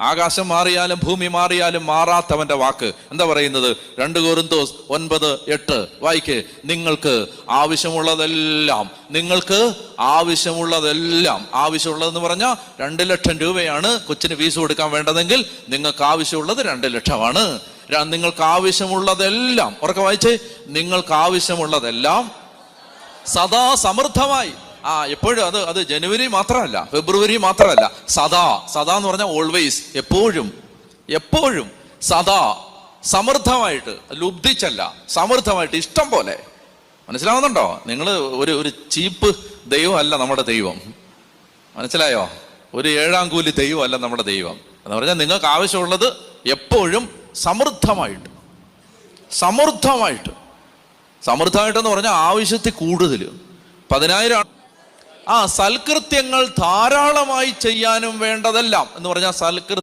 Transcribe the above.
ആകാശം മാറിയാലും ഭൂമി മാറിയാലും മാറാത്തവന്റെ വാക്ക് എന്താ പറയുന്നത്? 2 കൊരിന്ത്യർ 9:8 വായിക്ക്. നിങ്ങൾക്ക് ആവശ്യമുള്ളതെല്ലാം ആവശ്യമുള്ളതെന്ന് പറഞ്ഞാൽ 2 ലക്ഷം രൂപയാണ് കൊച്ചിന് ഫീസ് കൊടുക്കാൻ വേണ്ടതെങ്കിൽ നിങ്ങൾക്ക് ആവശ്യമുള്ളത് 2 ലക്ഷമാണ്. നിങ്ങൾക്ക് ആവശ്യമുള്ളതെല്ലാം, ഉറക്കെ വായിച്ചേ, നിങ്ങൾക്ക് ആവശ്യമുള്ളതെല്ലാം സദാ സമൃദ്ധമായി. എപ്പോഴും അത് ജനുവരി മാത്രമല്ല, ഫെബ്രുവരി മാത്രമല്ല, സദാ എന്ന് പറഞ്ഞാൽ ഓൾവേസ്, എപ്പോഴും സദാ സമൃദ്ധമായിട്ട്, ലുബ്ധിച്ചല്ല, സമൃദ്ധമായിട്ട്, ഇഷ്ടം പോലെ. മനസ്സിലാവുന്നുണ്ടോ? നിങ്ങൾ ഒരു ചീപ്പ് ദൈവമല്ല നമ്മുടെ ദൈവം. മനസ്സിലായോ? ഒരു 7ാം കൂലി ദൈവമല്ല നമ്മുടെ ദൈവം. എന്ന് പറഞ്ഞാൽ നിങ്ങൾക്ക് ആവശ്യമുള്ളത് എപ്പോഴും സമൃദ്ധമായിട്ട് എന്ന് പറഞ്ഞാൽ ആവശ്യത്തിൽ കൂടുതൽ 10,000. സൽകൃത്യങ്ങൾ ധാരാളമായി ചെയ്യാനും വേണ്ടതെല്ലാം എന്ന് പറഞ്ഞാൽ